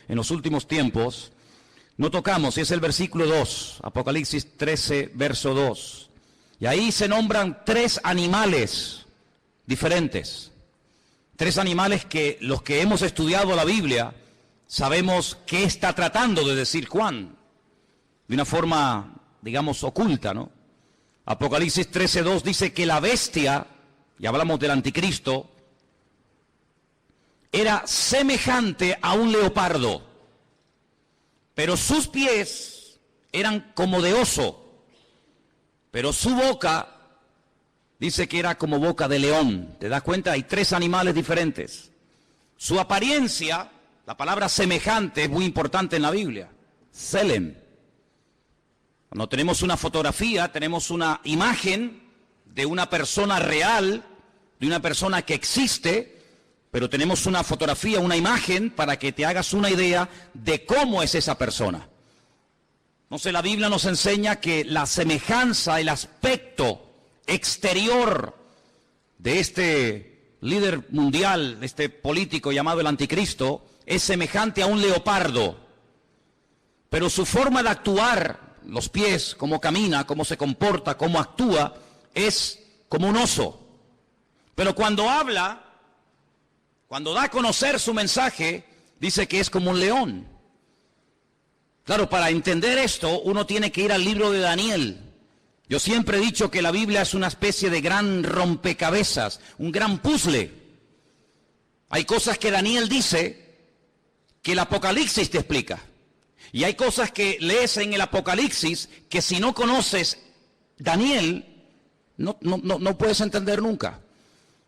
en los últimos tiempos, no tocamos, y es el versículo 2, Apocalipsis 13, verso 2. Y ahí se nombran 3 animales diferentes. 3 animales que los que hemos estudiado la Biblia sabemos qué está tratando de decir Juan, de una forma, digamos, oculta, ¿no? Apocalipsis 13:2 dice que la bestia, y hablamos del anticristo, era semejante a un leopardo, pero sus pies eran como de oso, pero su boca dice que era como boca de león. ¿Te das cuenta? Hay 3 animales diferentes. Su apariencia, la palabra semejante es muy importante en la Biblia. Selem. Cuando tenemos una fotografía, tenemos una imagen de una persona real, de una persona que existe, pero tenemos una fotografía, una imagen para que te hagas una idea de cómo es esa persona. Entonces la Biblia nos enseña que la semejanza, el aspecto exterior de este líder mundial, de este político llamado el anticristo, es semejante a un leopardo. Pero su forma de actuar, los pies, cómo camina, cómo se comporta, cómo actúa, es como un oso. Pero cuando habla, cuando da a conocer su mensaje, dice que es como un león. Claro, para entender esto, uno tiene que ir al libro de Daniel. Yo siempre he dicho que la Biblia es una especie de gran rompecabezas, un gran puzzle. Hay cosas que Daniel dice que el Apocalipsis te explica. Y hay cosas que lees en el Apocalipsis que si no conoces Daniel, no puedes entender nunca.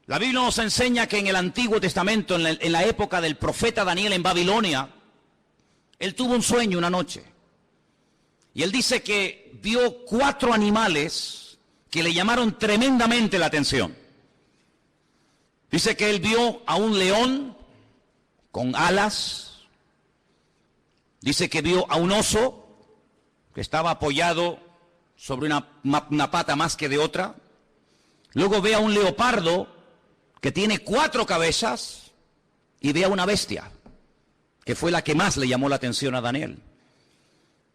La Biblia nos enseña que en el Antiguo Testamento, en la época del profeta Daniel en Babilonia, él tuvo un sueño una noche. Y él dice que vio 4 animales que le llamaron tremendamente la atención. Dice que él vio a un león con alas. Dice que vio a un oso que estaba apoyado sobre una pata más que de otra. Luego ve a un leopardo que tiene 4 cabezas y ve a una bestia, que fue la que más le llamó la atención a Daniel.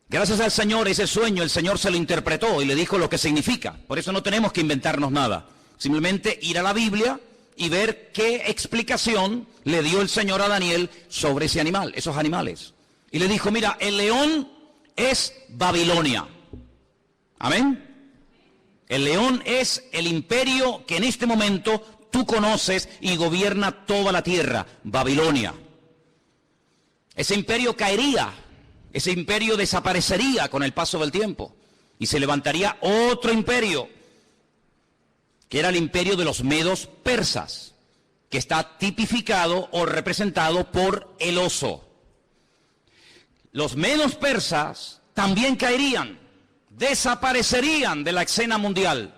Gracias al Señor, ese sueño, el Señor se lo interpretó y le dijo lo que significa. Por eso no tenemos que inventarnos nada. Simplemente ir a la Biblia y ver qué explicación le dio el Señor a Daniel sobre ese animal, esos animales. Y le dijo, mira, el león es Babilonia. Amén. El león es el imperio que en este momento tú conoces y gobierna toda la tierra, Babilonia. Ese imperio caería, ese imperio desaparecería con el paso del tiempo y se levantaría otro imperio, que era el imperio de los medos persas, que está tipificado o representado por el oso. Los medos persas también caerían, desaparecerían de la escena mundial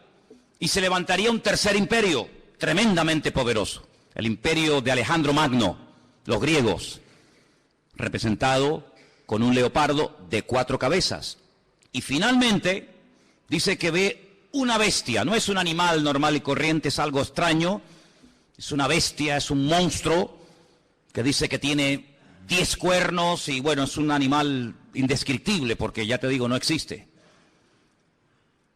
y se levantaría un tercer imperio tremendamente poderoso, el imperio de Alejandro Magno, los griegos, representado con un leopardo de 4 cabezas. Y finalmente dice que ve una bestia, no es un animal normal y corriente, es algo extraño, es una bestia, es un monstruo que dice que tiene 10 cuernos y bueno, es un animal indescriptible porque ya te digo, no existe.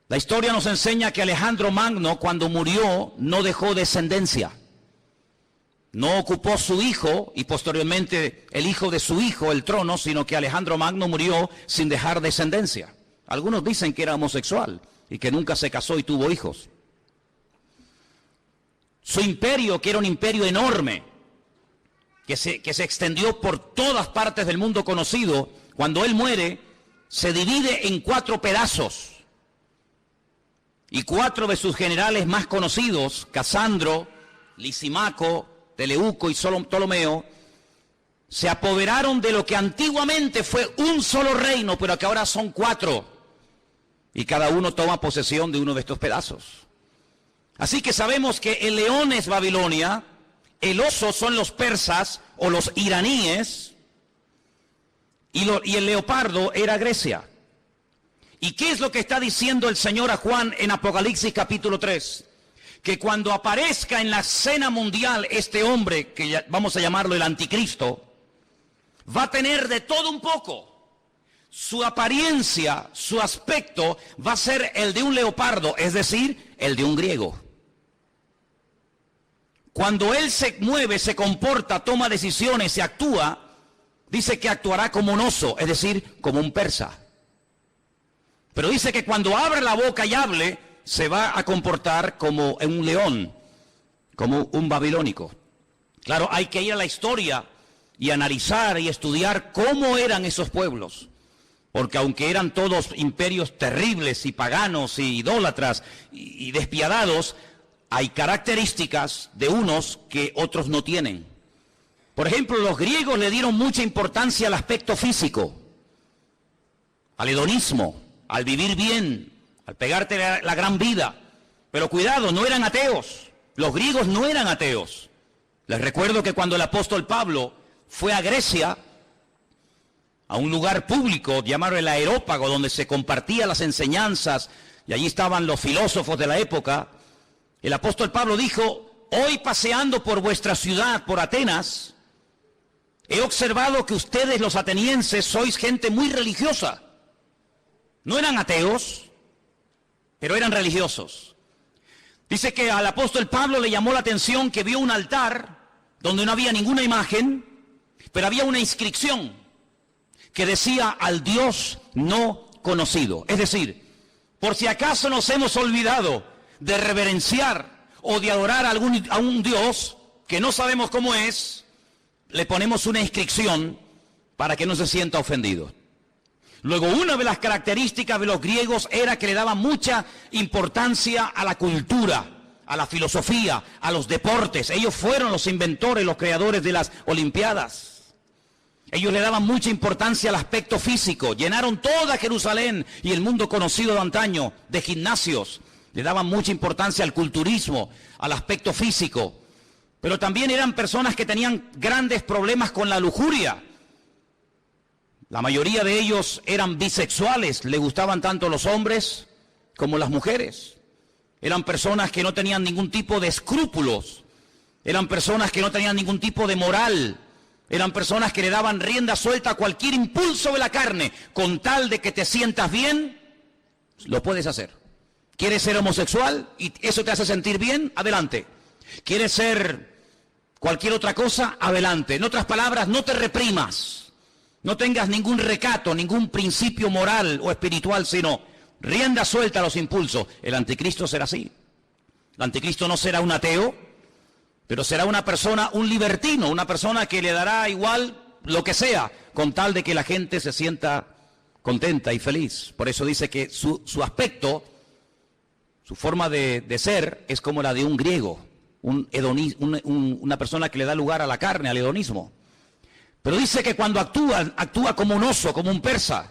La historia nos enseña que Alejandro Magno, cuando murió, no dejó descendencia. No ocupó su hijo y posteriormente el hijo de su hijo el trono, sino que Alejandro Magno murió sin dejar descendencia. Algunos dicen que era homosexual y que nunca se casó y tuvo hijos. Su imperio, que era un imperio enorme, que se extendió por todas partes del mundo conocido, cuando él muere, se divide en 4 pedazos. Y 4 de sus generales más conocidos, Casandro, Lisimaco, Teleuco y Ptolomeo, se apoderaron de lo que antiguamente fue un solo reino, pero que ahora son 4. Y cada uno toma posesión de uno de estos pedazos. Así que sabemos que el león es Babilonia, el oso son los persas o los iraníes, y el leopardo era Grecia. ¿Y qué es lo que está diciendo el Señor a Juan en Apocalipsis capítulo 3? Que cuando aparezca en la escena mundial este hombre, que vamos a llamarlo el anticristo, va a tener de todo un poco. Su apariencia, su aspecto va a ser el de un leopardo, es decir, el de un griego. Cuando él se mueve, se comporta, toma decisiones y actúa, dice que actuará como un oso, es decir, como un persa. Pero dice que cuando abre la boca y hable, se va a comportar como un león, como un babilónico. Claro, hay que ir a la historia y analizar y estudiar cómo eran esos pueblos. Porque aunque eran todos imperios terribles y paganos y idólatras y despiadados, hay características de unos que otros no tienen. Por ejemplo, los griegos le dieron mucha importancia al aspecto físico, al hedonismo, al vivir bien, al pegarte la gran vida. Pero cuidado, no eran ateos. Los griegos no eran ateos. Les recuerdo que cuando el apóstol Pablo fue a Grecia, a un lugar público llamado el Areópago, donde se compartían las enseñanzas, y allí estaban los filósofos de la época, el apóstol Pablo dijo: hoy paseando por vuestra ciudad, por Atenas, he observado que ustedes los atenienses sois gente muy religiosa. No eran ateos, pero eran religiosos. Dice que al apóstol Pablo le llamó la atención que vio un altar donde no había ninguna imagen, pero había una inscripción que decía: al Dios no conocido. Es decir, por si acaso nos hemos olvidado de reverenciar o de adorar a un Dios que no sabemos cómo es, le ponemos una inscripción para que no se sienta ofendido. Luego, una de las características de los griegos era que le daban mucha importancia a la cultura, a la filosofía, a los deportes. Ellos fueron los inventores, los creadores de las Olimpiadas. Ellos le daban mucha importancia al aspecto físico. Llenaron toda Jerusalén y el mundo conocido de antaño de gimnasios. Le daban mucha importancia al culturismo, al aspecto físico. Pero también eran personas que tenían grandes problemas con la lujuria. La mayoría de ellos eran bisexuales, le gustaban tanto los hombres como las mujeres. Eran personas que no tenían ningún tipo de escrúpulos. Eran personas que no tenían ningún tipo de moral. Eran personas que le daban rienda suelta a cualquier impulso de la carne. Con tal de que te sientas bien, lo puedes hacer. ¿Quieres ser homosexual y eso te hace sentir bien? Adelante. ¿Quieres ser cualquier otra cosa? Adelante. En otras palabras, no te reprimas. No tengas ningún recato, ningún principio moral o espiritual, sino rienda suelta a los impulsos. El anticristo será así. El anticristo no será un ateo, pero será una persona, un libertino, una persona que le dará igual lo que sea, con tal de que la gente se sienta contenta y feliz. Por eso dice que su aspecto, su forma de ser, es como la de un griego, una persona que le da lugar a la carne, al hedonismo. Pero dice que cuando actúa como un oso, como un persa.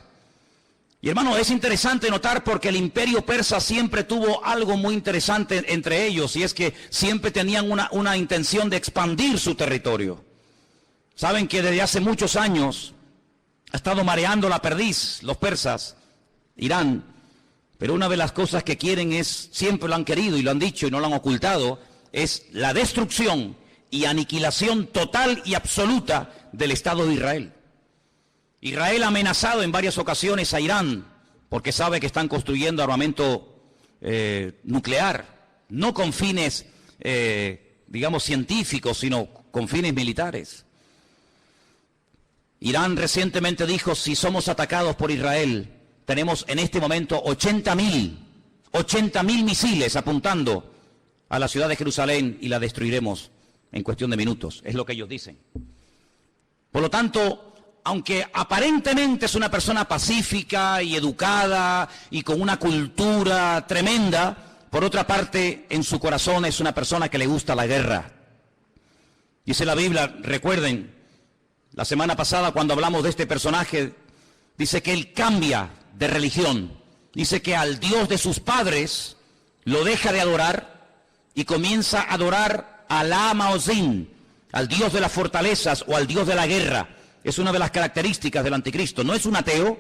Y hermano, es interesante notar porque el imperio persa siempre tuvo algo muy interesante entre ellos, y es que siempre tenían una intención de expandir su territorio. Saben que desde hace muchos años ha estado mareando la perdiz los persas, Irán, pero una de las cosas que quieren es, siempre lo han querido y lo han dicho y no lo han ocultado, es la destrucción y aniquilación total y absoluta del Estado de Israel. Israel ha amenazado en varias ocasiones a Irán porque sabe que están construyendo armamento nuclear, no con fines, digamos, científicos, sino con fines militares. Irán recientemente dijo: si somos atacados por Israel, tenemos en este momento 80.000 misiles apuntando a la ciudad de Jerusalén y la destruiremos en cuestión de minutos. Es lo que ellos dicen. Por lo tanto, aunque aparentemente es una persona pacífica y educada y con una cultura tremenda, por otra parte, en su corazón es una persona que le gusta la guerra. Dice la Biblia, recuerden, la semana pasada cuando hablamos de este personaje, dice que él cambia de religión. Dice que al Dios de sus padres lo deja de adorar y comienza a adorar a Alá Maozín, al Dios de las fortalezas o al Dios de la guerra. Es una de las características del anticristo. No es un ateo,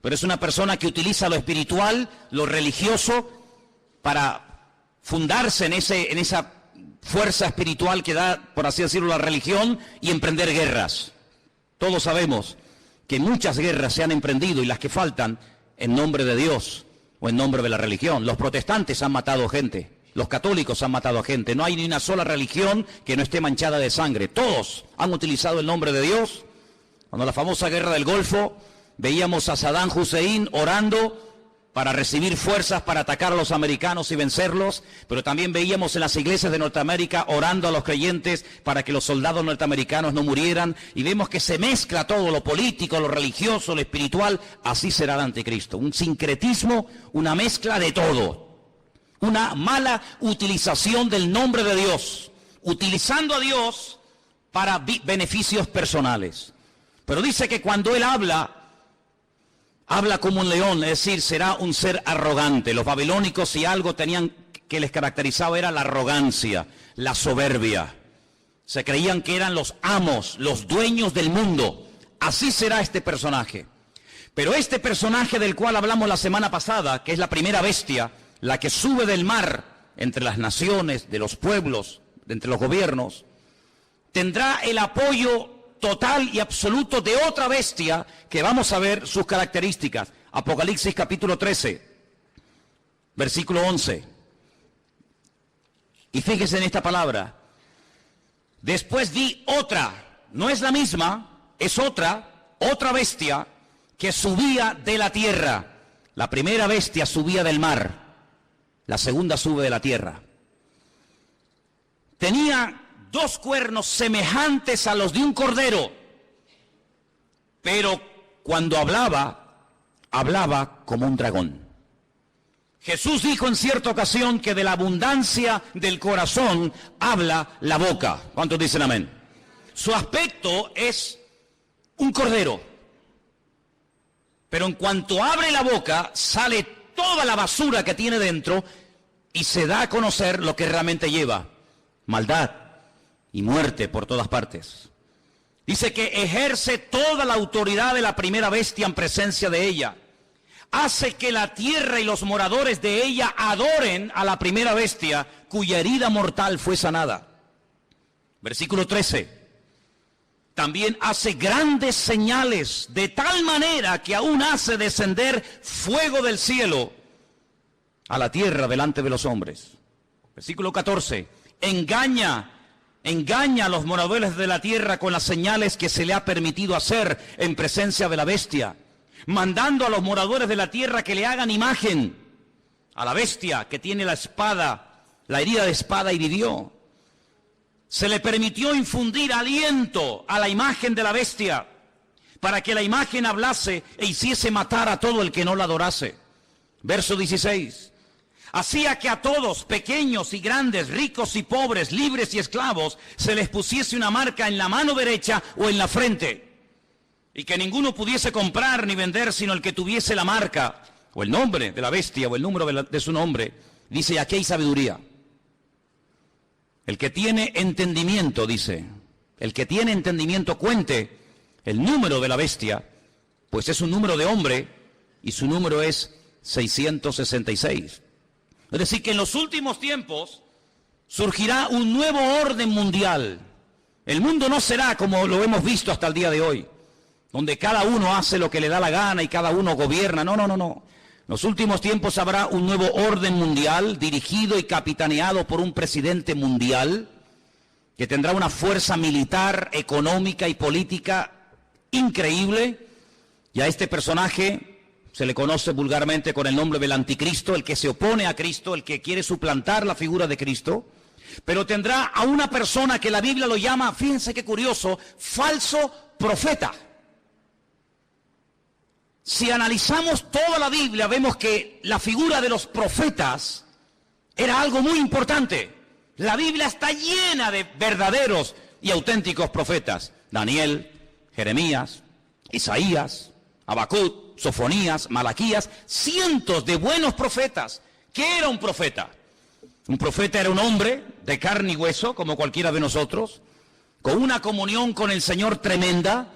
pero es una persona que utiliza lo espiritual, lo religioso, para fundarse en esa fuerza espiritual que da, por así decirlo, la religión y emprender guerras. Todos sabemos que muchas guerras se han emprendido y las que faltan en nombre de Dios o en nombre de la religión. Los protestantes han matado gente, los católicos han matado a gente. No hay ni una sola religión que no esté manchada de sangre. Todos han utilizado el nombre de Dios. Cuando la famosa guerra del Golfo, veíamos a Saddam Hussein orando para recibir fuerzas para atacar a los americanos y vencerlos, pero también veíamos en las iglesias de Norteamérica orando a los creyentes para que los soldados norteamericanos no murieran, y vemos que se mezcla todo, lo político, lo religioso, lo espiritual. Así será el anticristo, un sincretismo, una mezcla de todo, una mala utilización del nombre de Dios, utilizando a Dios para beneficios personales. Pero dice que cuando él habla como un león, es decir, será un ser arrogante. Los babilónicos, si algo tenían que les caracterizaba, era la arrogancia, la soberbia. Se creían que eran los amos, los dueños del mundo. Así será este personaje. Pero este personaje del cual hablamos la semana pasada, que es la primera bestia, la que sube del mar entre las naciones, de los pueblos, entre los gobiernos, tendrá el apoyo total y absoluto de otra bestia que vamos a ver sus características. Apocalipsis capítulo 13, versículo 11. Y fíjese en esta palabra. Después vi otra, no es la misma, es otra bestia que subía de la tierra. La primera bestia subía del mar, la segunda sube de la tierra. Tenía 2 cuernos semejantes a los de un cordero, pero cuando hablaba como un dragón. Jesús dijo en cierta ocasión que de la abundancia del corazón habla la boca. ¿Cuántos dicen amén? Su aspecto es un cordero, pero en cuanto abre la boca sale toda la basura que tiene dentro y se da a conocer lo que realmente lleva: maldad y muerte por todas partes. Dice que ejerce toda la autoridad de la primera bestia en presencia de ella. Hace que la tierra y los moradores de ella adoren a la primera bestia, cuya herida mortal fue sanada. Versículo 13. También hace grandes señales, de tal manera que aún hace descender fuego del cielo a la tierra delante de los hombres. Versículo 14. Engaña a los moradores de la tierra con las señales que se le ha permitido hacer en presencia de la bestia, mandando a los moradores de la tierra que le hagan imagen a la bestia que tiene la espada, la herida de espada, y vivió. Se le permitió infundir aliento a la imagen de la bestia, para que la imagen hablase e hiciese matar a todo el que no la adorase. Verso 16. Hacía que a todos, pequeños y grandes, ricos y pobres, libres y esclavos, se les pusiese una marca en la mano derecha o en la frente, y que ninguno pudiese comprar ni vender sino el que tuviese la marca, o el nombre de la bestia, o el número de su nombre. Dice, aquí hay sabiduría. El que tiene entendimiento, dice, el que tiene entendimiento cuente el número de la bestia, pues es un número de hombre, y su número es 666. Es decir, que en los últimos tiempos surgirá un nuevo orden mundial. El mundo no será como lo hemos visto hasta el día de hoy, donde cada uno hace lo que le da la gana y cada uno gobierna. No. En los últimos tiempos habrá un nuevo orden mundial dirigido y capitaneado por un presidente mundial que tendrá una fuerza militar, económica y política increíble. Y a este personaje se le conoce vulgarmente con el nombre del anticristo, el que se opone a Cristo, el que quiere suplantar la figura de Cristo. Pero tendrá a una persona que la Biblia lo llama, fíjense qué curioso, falso profeta. Si analizamos toda la Biblia, vemos que la figura de los profetas era algo muy importante. La Biblia está llena de verdaderos y auténticos profetas. Daniel, Jeremías, Isaías, Habacuc, Sofonías, Malaquías, cientos de buenos profetas. ¿Qué era un profeta? Un profeta era un hombre de carne y hueso, como cualquiera de nosotros, con una comunión con el Señor tremenda,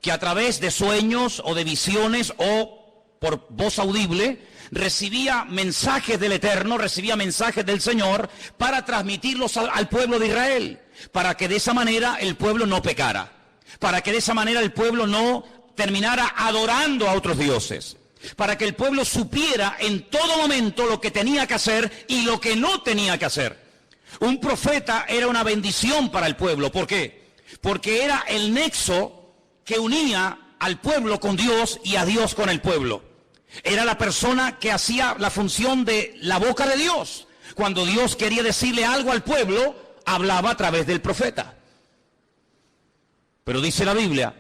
que a través de sueños o de visiones o por voz audible recibía mensajes del Eterno, recibía mensajes del Señor para transmitirlos al pueblo de Israel, para que de esa manera el pueblo no pecara. para que de esa manera el pueblo no terminara adorando a otros dioses, para que el pueblo supiera en todo momento lo que tenía que hacer y lo que no tenía que hacer. Un profeta era una bendición para el pueblo. ¿Por qué? Porque era el nexo que unía al pueblo con Dios y a Dios con el pueblo. Era la persona que hacía la función de la boca de Dios. Cuando Dios quería decirle algo al pueblo, hablaba a través del profeta. Pero dice la Biblia,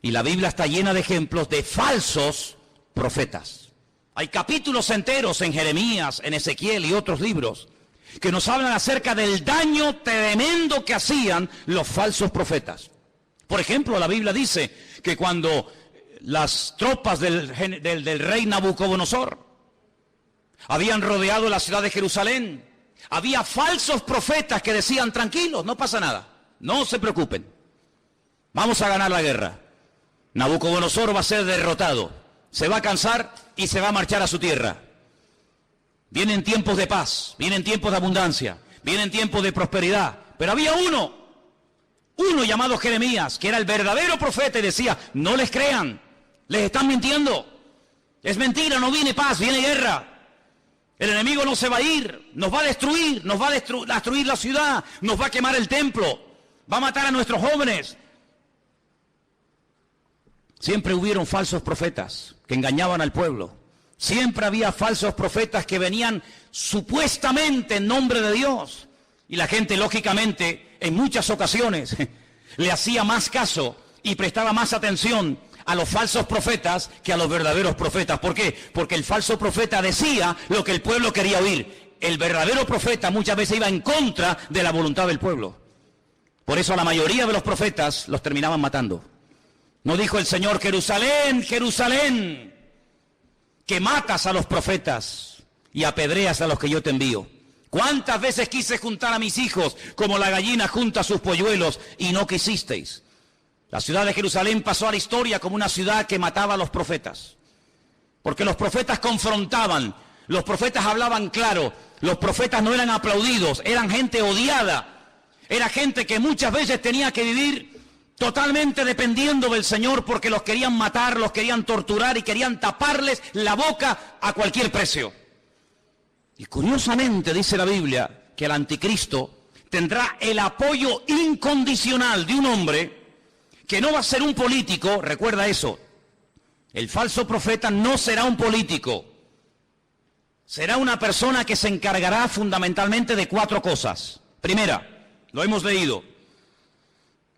y la Biblia está llena de ejemplos de falsos profetas. Hay capítulos enteros en Jeremías, en Ezequiel y otros libros que nos hablan acerca del daño tremendo que hacían los falsos profetas. Por ejemplo, la Biblia dice que cuando las tropas del rey Nabucodonosor habían rodeado la ciudad de Jerusalén, había falsos profetas que decían: tranquilos, no pasa nada, no se preocupen, vamos a ganar la guerra. Nabucodonosor va a ser derrotado, se va a cansar y se va a marchar a su tierra. Vienen tiempos de paz, vienen tiempos de abundancia, vienen tiempos de prosperidad. Pero había uno llamado Jeremías, que era el verdadero profeta, y decía: no les crean, les están mintiendo, es mentira, no viene paz, viene guerra. El enemigo no se va a ir, nos va a destruir, nos va a destruir la ciudad, nos va a quemar el templo, va a matar a nuestros jóvenes. Siempre hubieron falsos profetas que engañaban al pueblo. Siempre había falsos profetas que venían supuestamente en nombre de Dios. Y la gente, lógicamente, en muchas ocasiones, le hacía más caso y prestaba más atención a los falsos profetas que a los verdaderos profetas. ¿Por qué? Porque el falso profeta decía lo que el pueblo quería oír. El verdadero profeta muchas veces iba en contra de la voluntad del pueblo. Por eso a la mayoría de los profetas los terminaban matando. ¿No dijo el Señor: Jerusalén, Jerusalén, que matas a los profetas y apedreas a los que yo te envío? ¿Cuántas veces quise juntar a mis hijos como la gallina junta sus polluelos y no quisisteis? La ciudad de Jerusalén pasó a la historia como una ciudad que mataba a los profetas. Porque los profetas confrontaban, los profetas hablaban claro, los profetas no eran aplaudidos, eran gente odiada. Era gente que muchas veces tenía que vivir totalmente dependiendo del Señor, porque los querían matar, los querían torturar y querían taparles la boca a cualquier precio. Y curiosamente dice la Biblia que el anticristo tendrá el apoyo incondicional de un hombre que no va a ser un político. Recuerda eso, el falso profeta no será un político, será una persona que se encargará fundamentalmente de 4 cosas. Primera, lo hemos leído,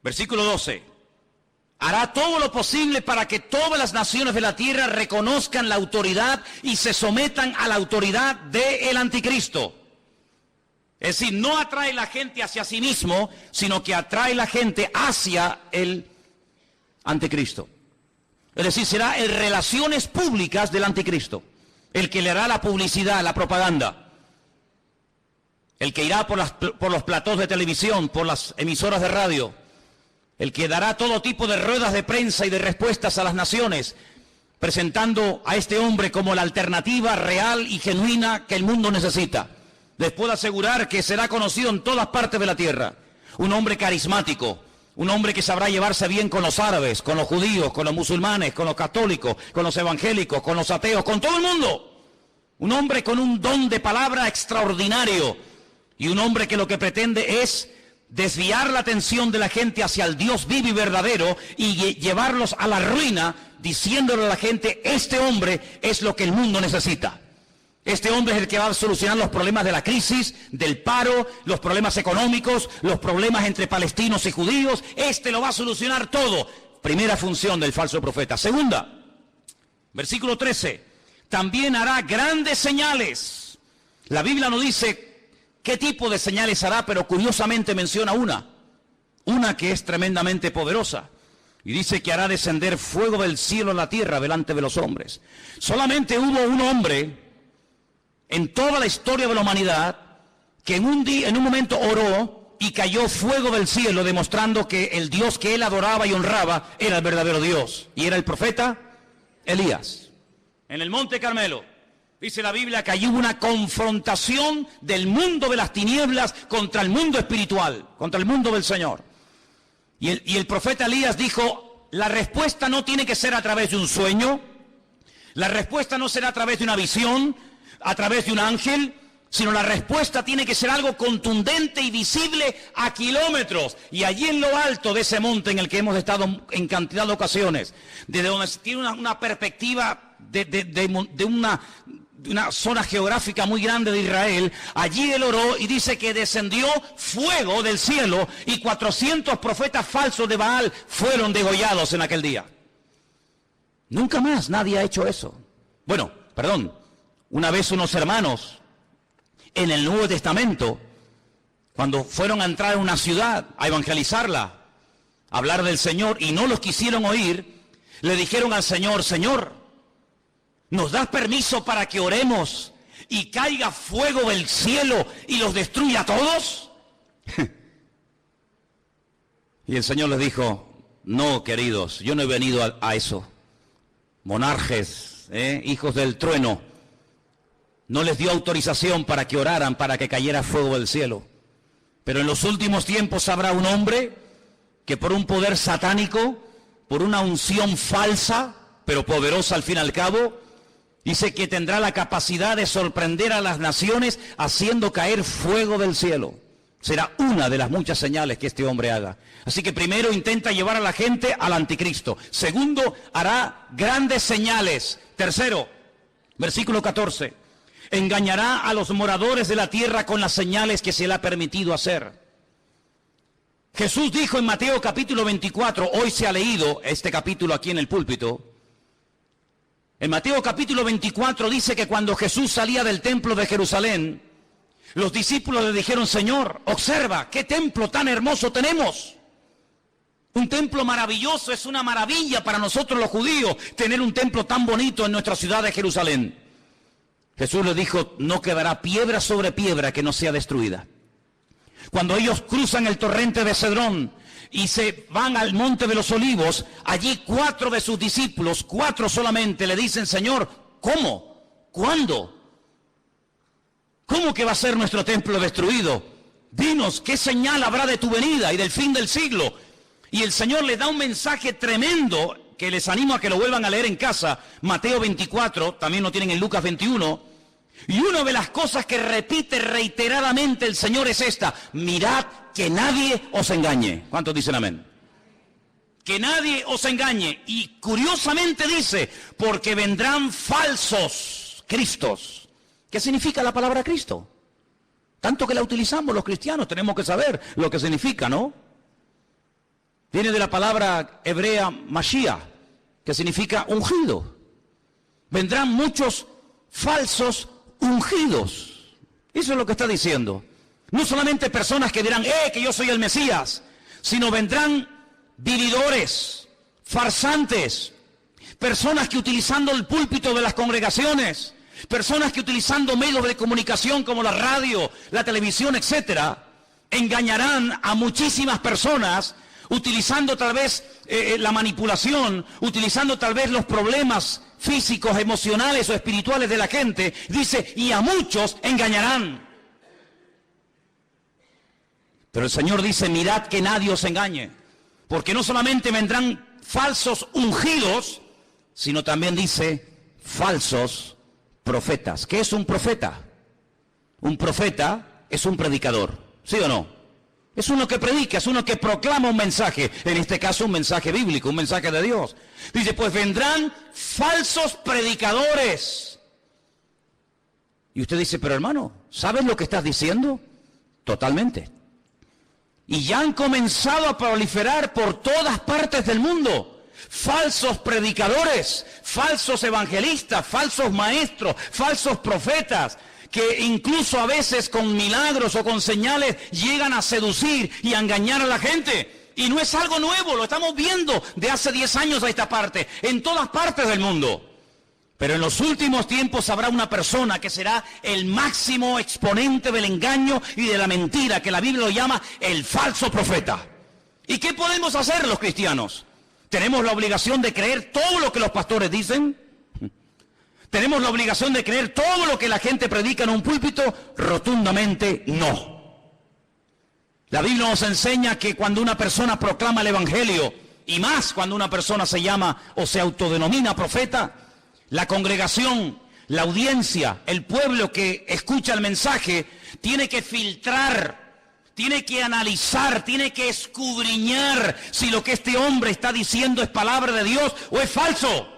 versículo 12, hará todo lo posible para que todas las naciones de la tierra reconozcan la autoridad y se sometan a la autoridad del anticristo. Es decir, no atrae la gente hacia sí mismo, sino que atrae la gente hacia el anticristo. Es decir, será en relaciones públicas del anticristo, el que le hará la publicidad, la propaganda, el que irá por los platós de televisión, por las emisoras de radio, el que dará todo tipo de ruedas de prensa y de respuestas a las naciones, presentando a este hombre como la alternativa real y genuina que el mundo necesita. Les puedo asegurar que será conocido en todas partes de la tierra. Un hombre carismático, un hombre que sabrá llevarse bien con los árabes, con los judíos, con los musulmanes, con los católicos, con los evangélicos, con los ateos, con todo el mundo. Un hombre con un don de palabra extraordinario y un hombre que lo que pretende es desviar la atención de la gente hacia el Dios vivo y verdadero y llevarlos a la ruina, diciéndole a la gente: este hombre es lo que el mundo necesita. Este hombre es el que va a solucionar los problemas de la crisis, del paro, los problemas económicos, los problemas entre palestinos y judíos. Este lo va a solucionar todo. Primera función del falso profeta. Segunda, versículo 13, también hará grandes señales. La Biblia no dice qué tipo de señales hará, pero curiosamente menciona una que es tremendamente poderosa. Y dice que hará descender fuego del cielo a la tierra delante de los hombres. Solamente hubo un hombre en toda la historia de la humanidad que en un momento oró y cayó fuego del cielo, demostrando que el Dios que él adoraba y honraba era el verdadero Dios, y era el profeta Elías. En el monte Carmelo, dice la Biblia, que allí hubo una confrontación del mundo de las tinieblas contra el mundo espiritual, contra el mundo del Señor. Y el profeta Elías dijo, la respuesta no tiene que ser a través de un sueño, la respuesta no será a través de una visión, a través de un ángel, sino la respuesta tiene que ser algo contundente y visible a kilómetros. Y allí en lo alto de ese monte en el que hemos estado en cantidad de ocasiones, desde donde se tiene una perspectiva de una zona geográfica muy grande de Israel, allí él oró y dice que descendió fuego del cielo y 400 profetas falsos de Baal fueron degollados en aquel día. Nunca más nadie ha hecho eso. Bueno, perdón, una vez unos hermanos en el Nuevo Testamento, cuando fueron a entrar a una ciudad, a evangelizarla, a hablar del Señor, y no los quisieron oír, le dijeron al Señor, Señor, ¿nos das permiso para que oremos y caiga fuego del cielo y los destruya a todos? Y el Señor les dijo, no, queridos, yo no he venido a eso. Monarjes, hijos del trueno, no les dio autorización para que oraran, para que cayera fuego del cielo. Pero en los últimos tiempos habrá un hombre que por un poder satánico, por una unción falsa, pero poderosa al fin y al cabo, dice que tendrá la capacidad de sorprender a las naciones haciendo caer fuego del cielo. Será una de las muchas señales que este hombre haga. Así que primero intenta llevar a la gente al anticristo. Segundo, hará grandes señales. Tercero, versículo 14. Engañará a los moradores de la tierra con las señales que se le ha permitido hacer. Jesús dijo en Mateo capítulo 24, hoy se ha leído este capítulo aquí en el púlpito. En Mateo capítulo 24 dice que cuando Jesús salía del templo de Jerusalén, los discípulos le dijeron, Señor, observa, qué templo tan hermoso tenemos. Un templo maravilloso, es una maravilla para nosotros los judíos tener un templo tan bonito en nuestra ciudad de Jerusalén. Jesús les dijo, no quedará piedra sobre piedra que no sea destruida. Cuando ellos cruzan el torrente de Cedrón y se van al monte de los olivos, allí 4 de sus discípulos, 4 solamente, le dicen, Señor, ¿cómo? ¿Cuándo? ¿Cómo que va a ser nuestro templo destruido? Dinos, ¿qué señal habrá de tu venida y del fin del siglo? Y el Señor les da un mensaje tremendo que les animo a que lo vuelvan a leer en casa. Mateo 24, también lo tienen en Lucas 21. Y una de las cosas que repite reiteradamente el Señor es esta: mirad que nadie os engañe. ¿Cuántos dicen amén? Que nadie os engañe. Y curiosamente dice, porque vendrán falsos cristos. ¿Qué significa la palabra Cristo? Tanto que la utilizamos los cristianos, tenemos que saber lo que significa, ¿no? Viene de la palabra hebrea Mashiach, que significa ungido. Vendrán muchos falsos ungidos. Eso es lo que está diciendo. No solamente personas que dirán, que yo soy el Mesías, sino vendrán vividores, farsantes, personas que utilizando el púlpito de las congregaciones, personas que utilizando medios de comunicación como la radio, la televisión, etcétera, engañarán a muchísimas personas, utilizando tal vez la manipulación, utilizando tal vez los problemas físicos, emocionales o espirituales de la gente. Dice, y a muchos engañarán. Pero el Señor dice, mirad que nadie os engañe, porque no solamente vendrán falsos ungidos, sino también dice, falsos profetas. ¿Qué es un profeta? Un profeta es un predicador, ¿sí o no? Es uno que predica, es uno que proclama un mensaje, en este caso un mensaje bíblico, un mensaje de Dios. Dice, pues vendrán falsos predicadores. Y usted dice, pero hermano, ¿sabes lo que estás diciendo? Totalmente. Y ya han comenzado a proliferar por todas partes del mundo. Falsos predicadores, falsos evangelistas, falsos maestros, falsos profetas, que incluso a veces con milagros o con señales llegan a seducir y a engañar a la gente. Y no es algo nuevo, lo estamos viendo de hace 10 años a esta parte, en todas partes del mundo. Pero en los últimos tiempos habrá una persona que será el máximo exponente del engaño y de la mentira, que la Biblia lo llama el falso profeta. ¿Y qué podemos hacer los cristianos? ¿Tenemos la obligación de creer todo lo que los pastores dicen? ¿Tenemos la obligación de creer todo lo que la gente predica en un púlpito? Rotundamente no. La Biblia nos enseña que cuando una persona proclama el Evangelio, y más cuando una persona se llama o se autodenomina profeta, la congregación, la audiencia, el pueblo que escucha el mensaje, tiene que filtrar, tiene que analizar, tiene que escudriñar si lo que este hombre está diciendo es palabra de Dios o es falso.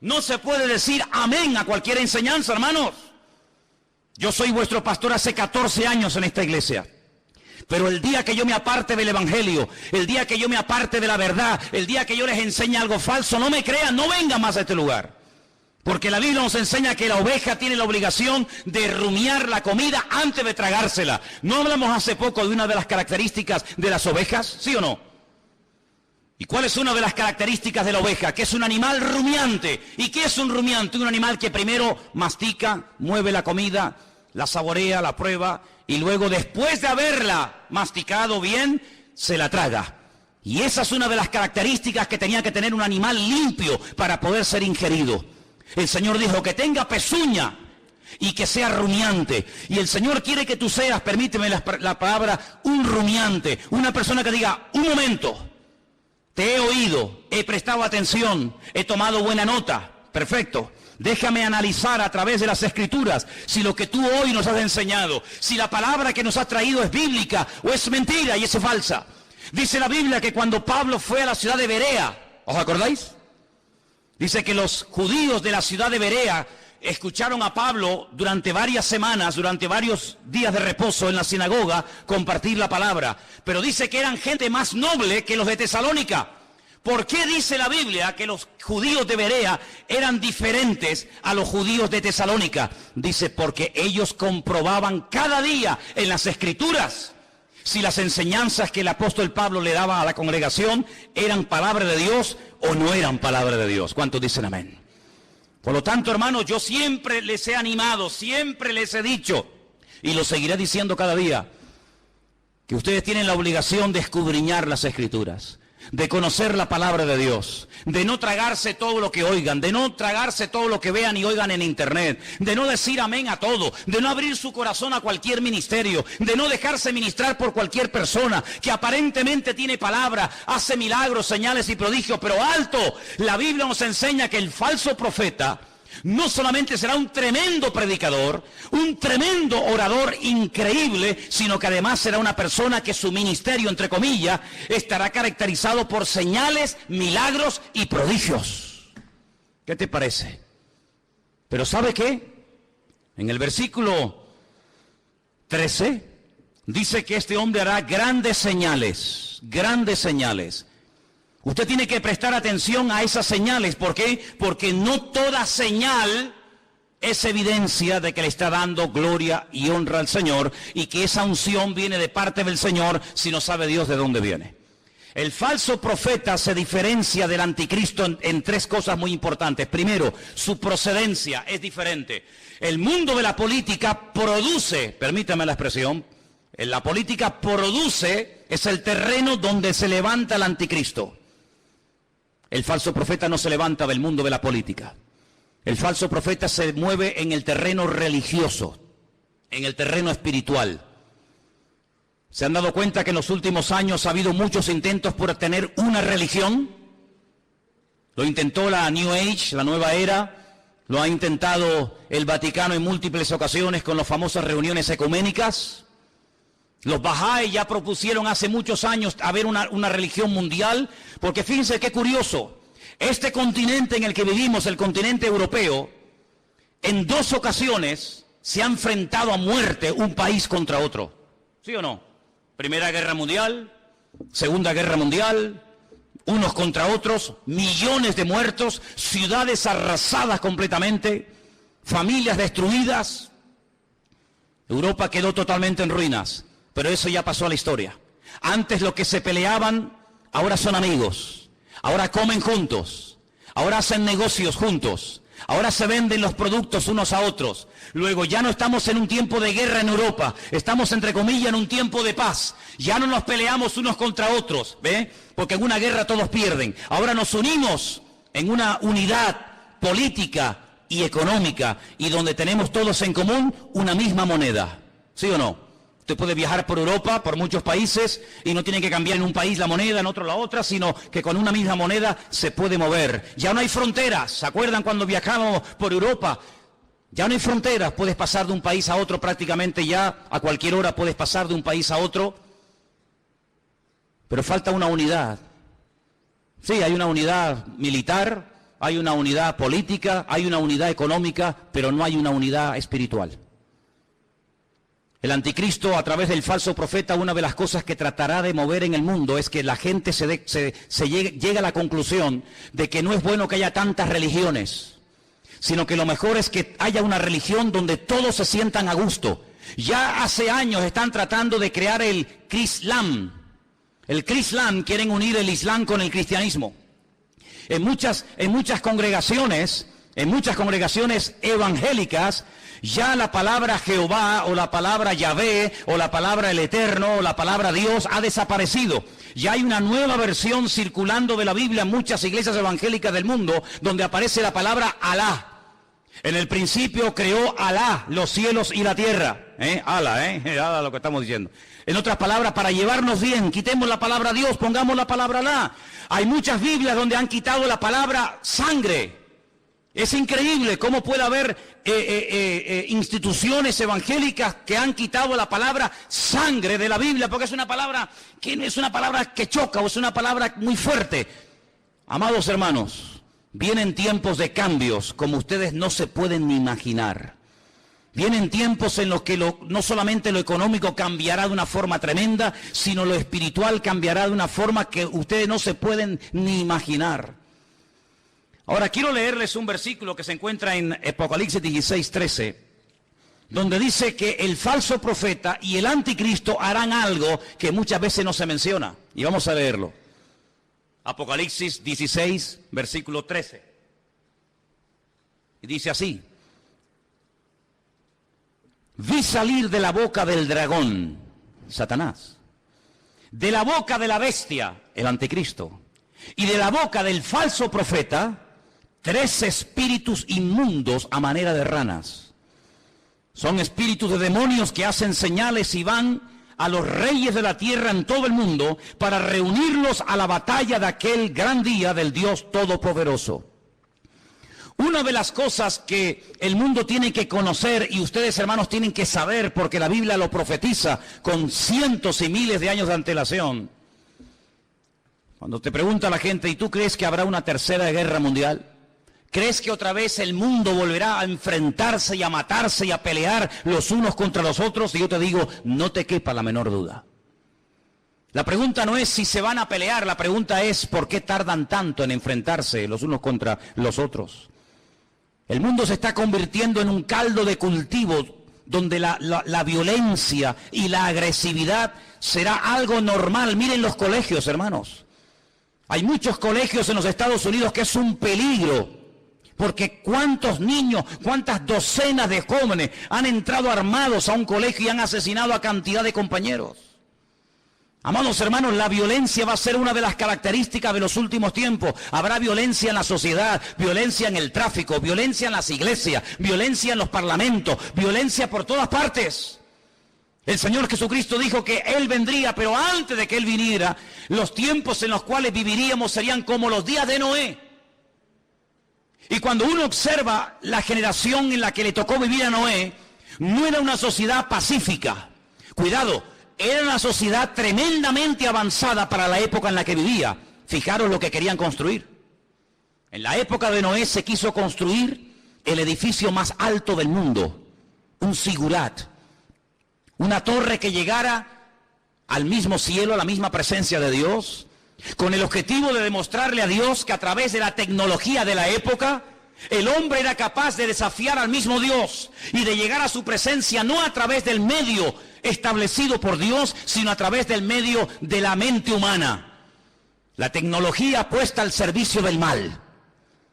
No se puede decir amén a cualquier enseñanza, hermanos. Yo soy vuestro pastor hace 14 años en esta iglesia. Pero el día que yo me aparte del Evangelio, el día que yo me aparte de la verdad, el día que yo les enseñe algo falso, no me crean, no vengan más a este lugar. Porque la Biblia nos enseña que la oveja tiene la obligación de rumiar la comida antes de tragársela. ¿No hablamos hace poco de una de las características de las ovejas? ¿Sí o no? ¿Y cuál es una de las características de la oveja? Que es un animal rumiante. ¿Y qué es un rumiante? Un animal que primero mastica, mueve la comida, la saborea, la prueba, y luego después de haberla masticado bien, se la traga. Y esa es una de las características que tenía que tener un animal limpio para poder ser ingerido. El Señor dijo que tenga pezuña y que sea rumiante. Y el Señor quiere que tú seas, permíteme la palabra, un rumiante. Una persona que diga, un momento, te he oído, he prestado atención, he tomado buena nota. Perfecto. Déjame analizar a través de las Escrituras si lo que tú hoy nos has enseñado, si la palabra que nos has traído es bíblica o es mentira y es falsa. Dice la Biblia que cuando Pablo fue a la ciudad de Berea, ¿os acordáis? Dice que los judíos de la ciudad de Berea escucharon a Pablo durante varias semanas, durante varios días de reposo en la sinagoga, compartir la palabra. Pero dice que eran gente más noble que los de Tesalónica. ¿Por qué dice la Biblia que los judíos de Berea eran diferentes a los judíos de Tesalónica? Dice, porque ellos comprobaban cada día en las Escrituras si las enseñanzas que el apóstol Pablo le daba a la congregación eran palabra de Dios o no eran palabra de Dios. ¿Cuántos dicen amén? Por lo tanto, hermanos, yo siempre les he animado, siempre les he dicho, y lo seguiré diciendo cada día, que ustedes tienen la obligación de escudriñar las Escrituras, de conocer la palabra de Dios, de no tragarse todo lo que oigan, de no tragarse todo lo que vean y oigan en internet, de no decir amén a todo, de no abrir su corazón a cualquier ministerio, de no dejarse ministrar por cualquier persona que aparentemente tiene palabra, hace milagros, señales y prodigios, pero alto, la Biblia nos enseña que el falso profeta no solamente será un tremendo predicador, un tremendo orador increíble, sino que además será una persona que su ministerio, entre comillas, estará caracterizado por señales, milagros y prodigios. ¿Qué te parece? Pero ¿sabe qué? En el versículo 13 dice que este hombre hará grandes señales, grandes señales. Usted tiene que prestar atención a esas señales. ¿Por qué? Porque no toda señal es evidencia de que le está dando gloria y honra al Señor y que esa unción viene de parte del Señor si no sabe Dios de dónde viene. El falso profeta se diferencia del anticristo en tres cosas muy importantes. Primero, su procedencia es diferente. El mundo de la política produce, permítame la expresión, la política produce, es el terreno donde se levanta el anticristo. El falso profeta no se levanta del mundo de la política. El falso profeta se mueve en el terreno religioso, en el terreno espiritual. ¿Se han dado cuenta que en los últimos años ha habido muchos intentos por tener una religión? Lo intentó la New Age, la nueva era. Lo ha intentado el Vaticano en múltiples ocasiones con las famosas reuniones ecuménicas. Los Bahá'í ya propusieron hace muchos años haber una religión mundial, porque fíjense qué curioso, este continente en el que vivimos, el continente europeo, en 2 ocasiones se ha enfrentado a muerte un país contra otro. ¿Sí o no? Primera Guerra Mundial, Segunda Guerra Mundial, unos contra otros, millones de muertos, ciudades arrasadas completamente, familias destruidas. Europa quedó totalmente en ruinas. Pero eso ya pasó a la historia. Antes los que se peleaban, ahora son amigos. Ahora comen juntos. Ahora hacen negocios juntos. Ahora se venden los productos unos a otros. Luego ya no estamos en un tiempo de guerra en Europa. Estamos, entre comillas, en un tiempo de paz. Ya no nos peleamos unos contra otros, ¿ve? Porque en una guerra todos pierden. Ahora nos unimos en una unidad política y económica y donde tenemos todos en común una misma moneda. ¿Sí o no? Usted puede viajar por Europa, por muchos países, y no tiene que cambiar en un país la moneda, en otro la otra, sino que con una misma moneda se puede mover. Ya no hay fronteras. ¿Se acuerdan cuando viajamos por Europa? Ya no hay fronteras. Puedes pasar de un país a otro prácticamente ya. A cualquier hora puedes pasar de un país a otro. Pero falta una unidad. Sí, hay una unidad militar, hay una unidad política, hay una unidad económica, pero no hay una unidad espiritual. El anticristo, a través del falso profeta, una de las cosas que tratará de mover en el mundo es que la gente llegue a la conclusión de que no es bueno que haya tantas religiones, sino que lo mejor es que haya una religión donde todos se sientan a gusto. Ya hace años están tratando de crear el Crislam. El Crislam, quieren unir el Islam con el cristianismo. En muchas congregaciones evangélicas, ya la palabra Jehová o la palabra Yahvé o la palabra el Eterno o la palabra Dios ha desaparecido. Ya hay una nueva versión circulando de la Biblia en muchas iglesias evangélicas del mundo donde aparece la palabra Alá. En el principio creó Alá los cielos y la tierra. Alá lo que estamos diciendo. En otras palabras, para llevarnos bien, quitemos la palabra Dios, pongamos la palabra Alá. Hay muchas Biblias donde han quitado la palabra sangre. Es increíble cómo puede haber instituciones evangélicas que han quitado la palabra sangre de la Biblia, porque es una palabra que no es una palabra que choca o es una palabra muy fuerte. Amados hermanos, vienen tiempos de cambios como ustedes no se pueden ni imaginar. Vienen tiempos en los que no solamente lo económico cambiará de una forma tremenda, sino lo espiritual cambiará de una forma que ustedes no se pueden ni imaginar. Ahora quiero leerles un versículo que se encuentra en Apocalipsis 16:13, donde dice que el falso profeta y el anticristo harán algo que muchas veces no se menciona. Y vamos a leerlo. Apocalipsis 16, versículo 13. Y dice así: vi salir de la boca del dragón, Satanás, de la boca de la bestia, el anticristo, y de la boca del falso profeta, 3 espíritus inmundos a manera de ranas. Son espíritus de demonios que hacen señales y van a los reyes de la tierra en todo el mundo para reunirlos a la batalla de aquel gran día del Dios Todopoderoso. Una de las cosas que el mundo tiene que conocer y ustedes, hermanos, tienen que saber, porque la Biblia lo profetiza con cientos y miles de años de antelación. Cuando te pregunta la gente, ¿y tú crees que habrá una tercera guerra mundial? ¿Crees que otra vez el mundo volverá a enfrentarse y a matarse y a pelear los unos contra los otros? Y yo te digo, no te quepa la menor duda. La pregunta no es si se van a pelear, la pregunta es ¿por qué tardan tanto en enfrentarse los unos contra los otros? El mundo se está convirtiendo en un caldo de cultivo donde la violencia y la agresividad será algo normal. Miren los colegios, hermanos. Hay muchos colegios en los Estados Unidos que es un peligro. Porque cuántos niños, cuántas docenas de jóvenes han entrado armados a un colegio y han asesinado a cantidad de compañeros. Amados hermanos, la violencia va a ser una de las características de los últimos tiempos. Habrá violencia en la sociedad, violencia en el tráfico, violencia en las iglesias, violencia en los parlamentos, violencia por todas partes. El Señor Jesucristo dijo que Él vendría, pero antes de que Él viniera, los tiempos en los cuales viviríamos serían como los días de Noé. Y cuando uno observa la generación en la que le tocó vivir a Noé, no era una sociedad pacífica. Cuidado, era una sociedad tremendamente avanzada para la época en la que vivía. Fijaros lo que querían construir. En la época de Noé se quiso construir el edificio más alto del mundo, un sigurat, una torre que llegara al mismo cielo, a la misma presencia de Dios, con el objetivo de demostrarle a Dios que a través de la tecnología de la época, el hombre era capaz de desafiar al mismo Dios y de llegar a su presencia no a través del medio establecido por Dios, sino a través del medio de la mente humana. La tecnología puesta al servicio del mal.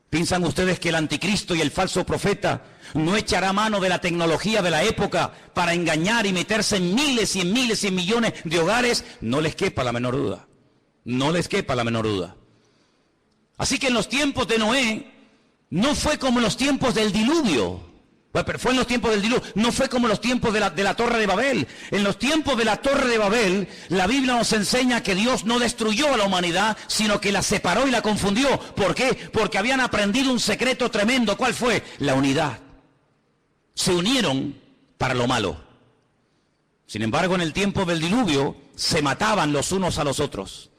¿Piensan ustedes que el anticristo y el falso profeta no echará mano de la tecnología de la época para engañar y meterse en miles y en miles y en millones de hogares? No les quepa la menor duda. No les quepa la menor duda. Así que en los tiempos de Noé no fue como en los tiempos del diluvio. Bueno, pero fue en los tiempos del diluvio, no fue como los tiempos de la Torre de Babel. En los tiempos de la Torre de Babel, la Biblia nos enseña que Dios no destruyó a la humanidad, sino que la separó y la confundió. ¿Por qué? Porque habían aprendido un secreto tremendo. ¿Cuál fue? La unidad. Se unieron para lo malo. Sin embargo, en el tiempo del diluvio, se mataban los unos a los otros.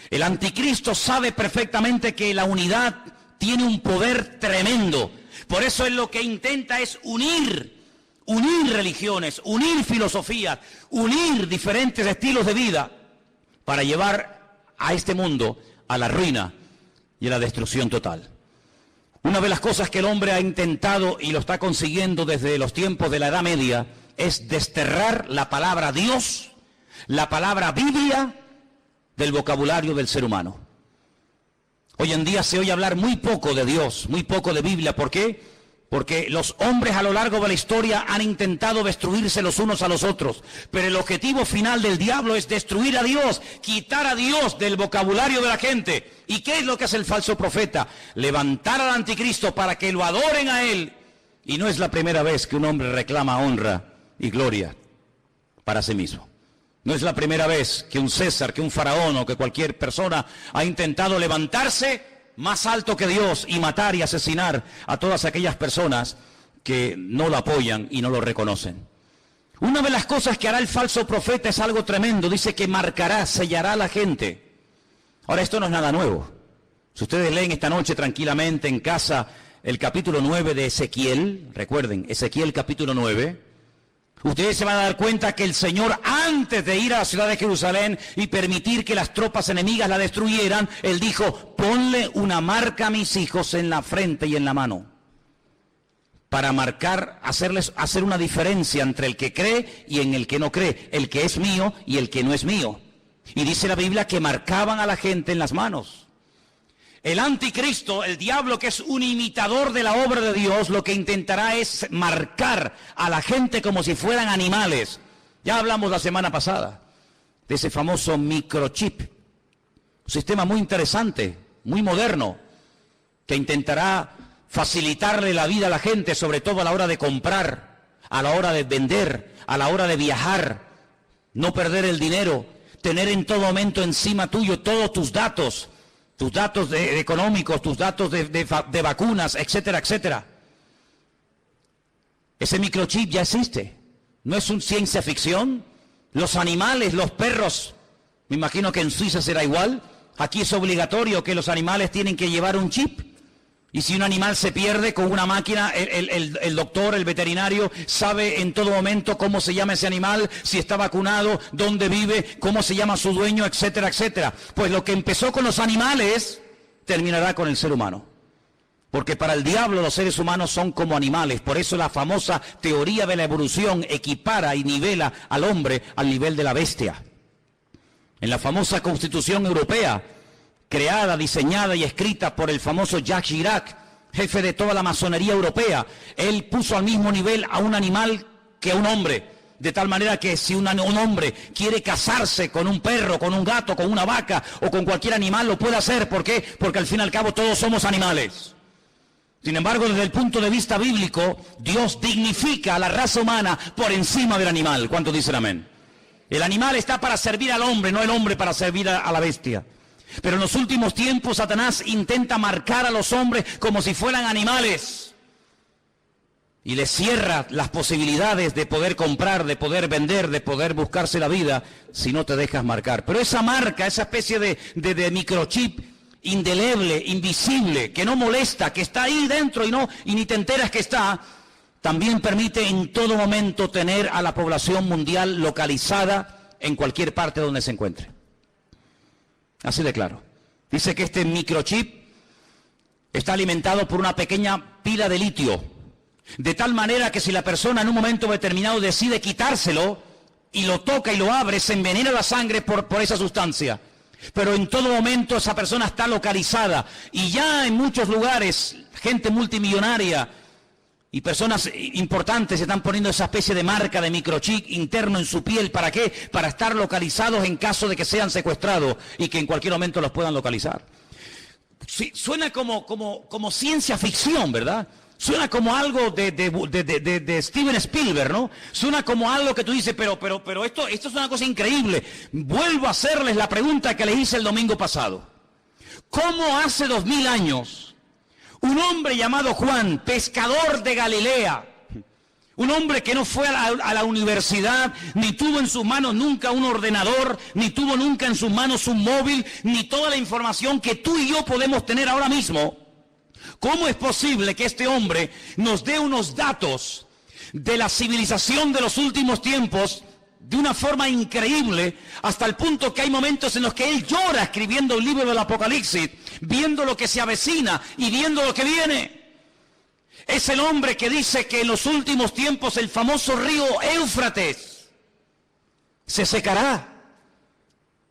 El anticristo sabe perfectamente que la unidad tiene un poder tremendo. Por eso él lo que intenta es unir religiones, unir filosofías, unir diferentes estilos de vida para llevar a este mundo a la ruina y a la destrucción total. Una de las cosas que el hombre ha intentado y lo está consiguiendo desde los tiempos de la Edad Media es desterrar la palabra Dios, la palabra Biblia del vocabulario del ser humano. Hoy en día se oye hablar muy poco de Dios, muy poco de Biblia. ¿Por qué? Porque los hombres a lo largo de la historia han intentado destruirse los unos a los otros. Pero el objetivo final del diablo es destruir a Dios, quitar a Dios del vocabulario de la gente. ¿Y qué es lo que hace el falso profeta? Levantar al anticristo para que lo adoren a él. Y no es la primera vez que un hombre reclama honra y gloria para sí mismo. No es la primera vez que un César, que un faraón o que cualquier persona ha intentado levantarse más alto que Dios y matar y asesinar a todas aquellas personas que no lo apoyan y no lo reconocen. Una de las cosas que hará el falso profeta es algo tremendo. Dice que marcará, sellará a la gente. Ahora, esto no es nada nuevo. Si ustedes leen esta noche tranquilamente en casa el capítulo 9 de Ezequiel, recuerden, Ezequiel capítulo 9, ustedes se van a dar cuenta que el Señor, antes de ir a la ciudad de Jerusalén y permitir que las tropas enemigas la destruyeran, Él dijo, ponle una marca a mis hijos en la frente y en la mano. Para marcar, hacer una diferencia entre el que cree y en el que no cree, el que es mío y el que no es mío. Y dice la Biblia que marcaban a la gente en las manos. El anticristo, el diablo, que es un imitador de la obra de Dios, lo que intentará es marcar a la gente como si fueran animales. Ya hablamos la semana pasada de ese famoso microchip. Un sistema muy interesante, muy moderno, que intentará facilitarle la vida a la gente, sobre todo a la hora de comprar, a la hora de vender, a la hora de viajar, no perder el dinero, tener en todo momento encima tuyo todos tus datos económicos, tus datos de vacunas, etcétera, etcétera. Ese microchip ya existe. No es una ciencia ficción. Los animales, los perros, me imagino que en Suiza será igual. Aquí es obligatorio que los animales tienen que llevar un chip. Y si un animal se pierde con una máquina, el doctor, el veterinario, sabe en todo momento cómo se llama ese animal, si está vacunado, dónde vive, cómo se llama su dueño, etcétera, etcétera. Pues lo que empezó con los animales, terminará con el ser humano. Porque para el diablo los seres humanos son como animales. Por eso la famosa teoría de la evolución equipara y nivela al hombre al nivel de la bestia. En la famosa Constitución Europea, creada, diseñada y escrita por el famoso Jacques Chirac, jefe de toda la masonería europea, él puso al mismo nivel a un animal que a un hombre, de tal manera que si un hombre quiere casarse con un perro, con un gato, con una vaca o con cualquier animal, lo puede hacer. ¿Por qué? Porque al fin y al cabo todos somos animales. Sin embargo, desde el punto de vista bíblico, Dios dignifica a la raza humana por encima del animal. ¿Cuántos dicen amén? El animal está para servir al hombre, no el hombre para servir a la bestia. Pero en los últimos tiempos Satanás intenta marcar a los hombres como si fueran animales. Y les cierra las posibilidades de poder comprar, de poder vender, de poder buscarse la vida si no te dejas marcar. Pero esa marca, esa especie de microchip indeleble, invisible, que no molesta, que está ahí dentro y ni te enteras que está, también permite en todo momento tener a la población mundial localizada en cualquier parte donde se encuentre. Así de claro. Dice que este microchip está alimentado por una pequeña pila de litio, de tal manera que si la persona en un momento determinado decide quitárselo y lo toca y lo abre, se envenena la sangre por esa sustancia. Pero en todo momento esa persona está localizada y ya en muchos lugares gente multimillonaria y personas importantes se están poniendo esa especie de marca de microchip interno en su piel. ¿Para qué? Para estar localizados en caso de que sean secuestrados y que en cualquier momento los puedan localizar. Sí, suena como ciencia ficción, ¿verdad? Suena como algo de Steven Spielberg, ¿no? Suena como algo que tú dices, pero esto es una cosa increíble. Vuelvo a hacerles la pregunta que les hice el domingo pasado. ¿Cómo hace 2000 años un hombre llamado Juan, pescador de Galilea, un hombre que no fue a la universidad, ni tuvo en sus manos nunca un ordenador, ni tuvo nunca en sus manos un móvil, ni toda la información que tú y yo podemos tener ahora mismo? ¿Cómo es posible que este hombre nos dé unos datos de la civilización de los últimos tiempos de una forma increíble, hasta el punto que hay momentos en los que él llora escribiendo el libro del Apocalipsis, viendo lo que se avecina y viendo lo que viene? Es el hombre que dice que en los últimos tiempos el famoso río Éufrates se secará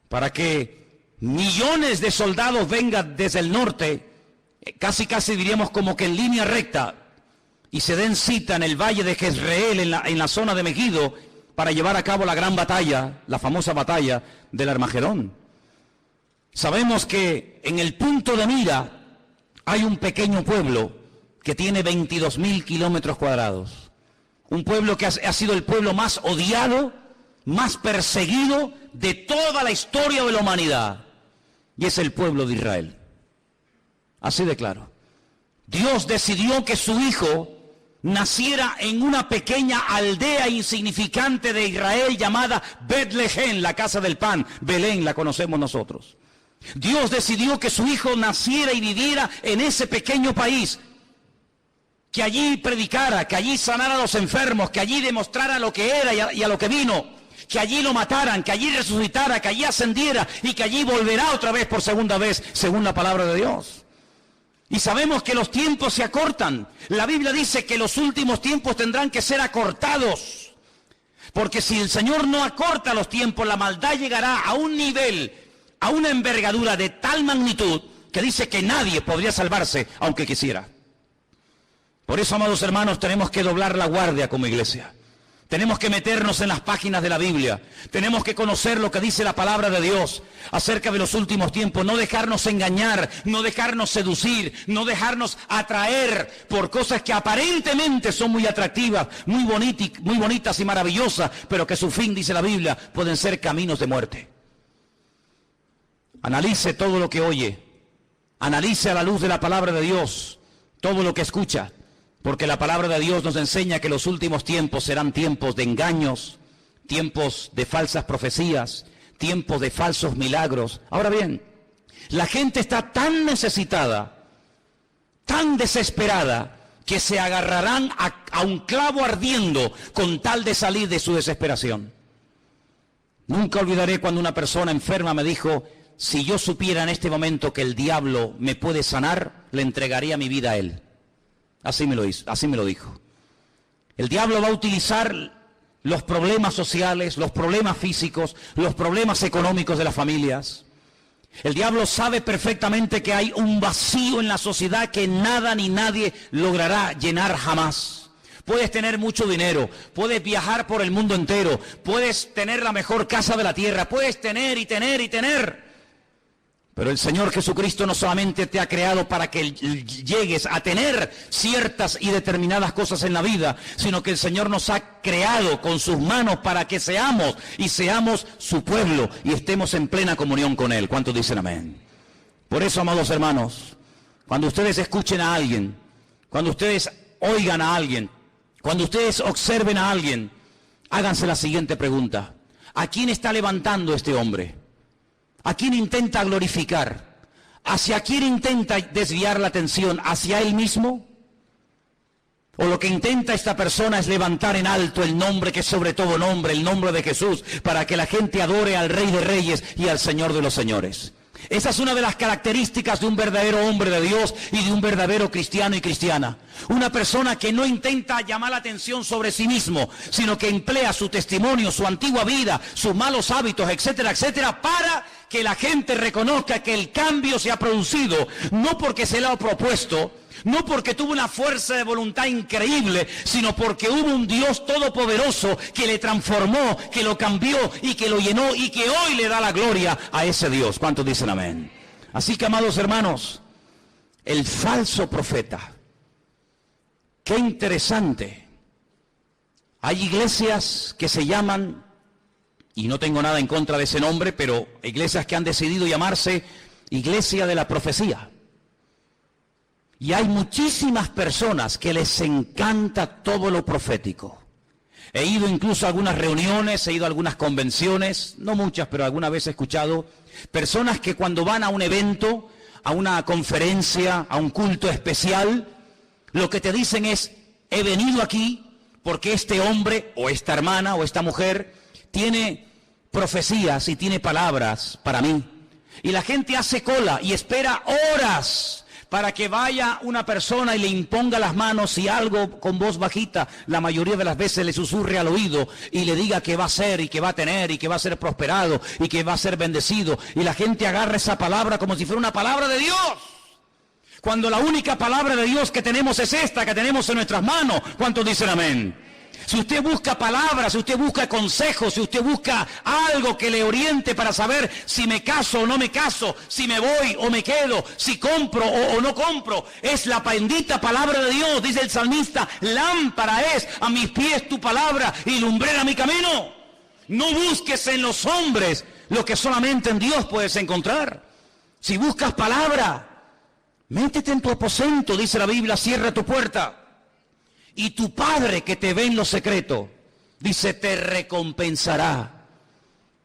para que millones de soldados vengan desde el norte, casi diríamos como que en línea recta, y se den cita en el valle de Jezreel, en la zona de Megiddo, para llevar a cabo la gran batalla, la famosa batalla del Armagedón. Sabemos que en el punto de mira hay un pequeño pueblo que tiene 22.000 kilómetros cuadrados. Un pueblo que ha sido el pueblo más odiado, más perseguido de toda la historia de la humanidad. Y es el pueblo de Israel. Así de claro. Dios decidió que su hijo naciera en una pequeña aldea insignificante de Israel llamada Betlehem, la casa del pan. Belén la conocemos nosotros. Dios decidió que su hijo naciera y viviera en ese pequeño país, que allí predicara, que allí sanara a los enfermos, que allí demostrara lo que era y a lo que vino, que allí lo mataran, que allí resucitara, que allí ascendiera y que allí volverá otra vez por segunda vez, según la palabra de Dios. Y sabemos que los tiempos se acortan. La Biblia dice que los últimos tiempos tendrán que ser acortados, porque si el Señor no acorta los tiempos, la maldad llegará a un nivel, a una envergadura de tal magnitud, que dice que nadie podría salvarse aunque quisiera. Por eso, amados hermanos, tenemos que doblar la guardia como iglesia. Tenemos que meternos en las páginas de la Biblia. Tenemos que conocer lo que dice la palabra de Dios acerca de los últimos tiempos. No dejarnos engañar, no dejarnos seducir, no dejarnos atraer por cosas que aparentemente son muy atractivas, muy bonitas y maravillosas, pero que su fin, dice la Biblia, pueden ser caminos de muerte. Analice todo lo que oye. Analice a la luz de la palabra de Dios todo lo que escucha. Porque la palabra de Dios nos enseña que los últimos tiempos serán tiempos de engaños, tiempos de falsas profecías, tiempos de falsos milagros. Ahora bien, la gente está tan necesitada, tan desesperada, que se agarrarán a un clavo ardiendo con tal de salir de su desesperación. Nunca olvidaré cuando una persona enferma me dijo: si yo supiera en este momento que el diablo me puede sanar, le entregaría mi vida a él. Así me lo dijo. El diablo va a utilizar los problemas sociales, los problemas físicos, los problemas económicos de las familias. El diablo sabe perfectamente que hay un vacío en la sociedad que nada ni nadie logrará llenar jamás. Puedes tener mucho dinero, puedes viajar por el mundo entero, puedes tener la mejor casa de la tierra, puedes tener y tener y tener. Pero el Señor Jesucristo no solamente te ha creado para que llegues a tener ciertas y determinadas cosas en la vida, sino que el Señor nos ha creado con sus manos para que seamos su pueblo y estemos en plena comunión con Él. ¿Cuántos dicen amén? Por eso, amados hermanos, cuando ustedes escuchen a alguien, cuando ustedes oigan a alguien, cuando ustedes observen a alguien, háganse la siguiente pregunta: ¿a quién está levantando este hombre? ¿A quién intenta glorificar? ¿Hacia quién intenta desviar la atención? ¿Hacia él mismo? ¿O lo que intenta esta persona es levantar en alto el nombre que es sobre todo nombre, el nombre de Jesús, para que la gente adore al Rey de Reyes y al Señor de los Señores? Esa es una de las características de un verdadero hombre de Dios y de un verdadero cristiano y cristiana. Una persona que no intenta llamar la atención sobre sí mismo, sino que emplea su testimonio, su antigua vida, sus malos hábitos, etcétera, etcétera, para que la gente reconozca que el cambio se ha producido, no porque se le ha propuesto, no porque tuvo una fuerza de voluntad increíble, sino porque hubo un Dios todopoderoso que le transformó, que lo cambió y que lo llenó y que hoy le da la gloria a ese Dios. ¿Cuántos dicen amén? Así que, amados hermanos, el falso profeta, Qué interesante. Hay iglesias que se llaman, y no tengo nada en contra de ese nombre, pero iglesias que han decidido llamarse Iglesia de la Profecía. Y hay muchísimas personas que les encanta todo lo profético. He ido incluso a algunas reuniones, he ido a algunas convenciones, no muchas, pero alguna vez he escuchado personas que cuando van a un evento, a una conferencia, a un culto especial, lo que te dicen es: he venido aquí porque este hombre o esta hermana o esta mujer tiene profecías y tiene palabras para mí. Y la gente hace cola y espera horas para que vaya una persona y le imponga las manos y algo con voz bajita, la mayoría de las veces le susurre al oído y le diga que va a ser y que va a tener y que va a ser prosperado y que va a ser bendecido. Y la gente agarra esa palabra como si fuera una palabra de Dios, cuando la única palabra de Dios que tenemos es esta que tenemos en nuestras manos. ¿Cuántos dicen amén? Si usted busca palabras, si usted busca consejos, si usted busca algo que le oriente para saber si me caso o no me caso, si me voy o me quedo, si compro o no compro, es la bendita palabra de Dios. Dice el salmista: lámpara es a mis pies tu palabra y lumbrera mi camino. No busques en los hombres lo que solamente en Dios puedes encontrar. Si buscas palabra, métete en tu aposento, dice la Biblia, cierra tu puerta. Y tu Padre que te ve en lo secreto, dice, te recompensará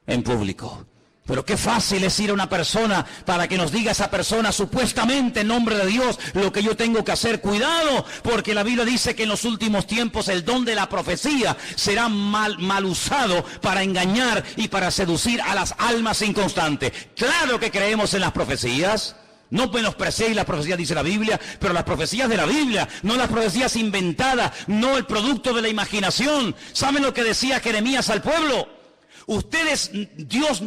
en público. Pero qué fácil es ir a una persona para que nos diga esa persona supuestamente en nombre de Dios lo que yo tengo que hacer. Cuidado, porque la Biblia dice que en los últimos tiempos el don de la profecía será mal usado para engañar y para seducir a las almas inconstantes. Claro que creemos en las profecías. No menospreciéis las profecías, dice la Biblia, pero las profecías de la Biblia, no las profecías inventadas, no el producto de la imaginación. ¿Saben lo que decía Jeremías al pueblo? Ustedes, Dios...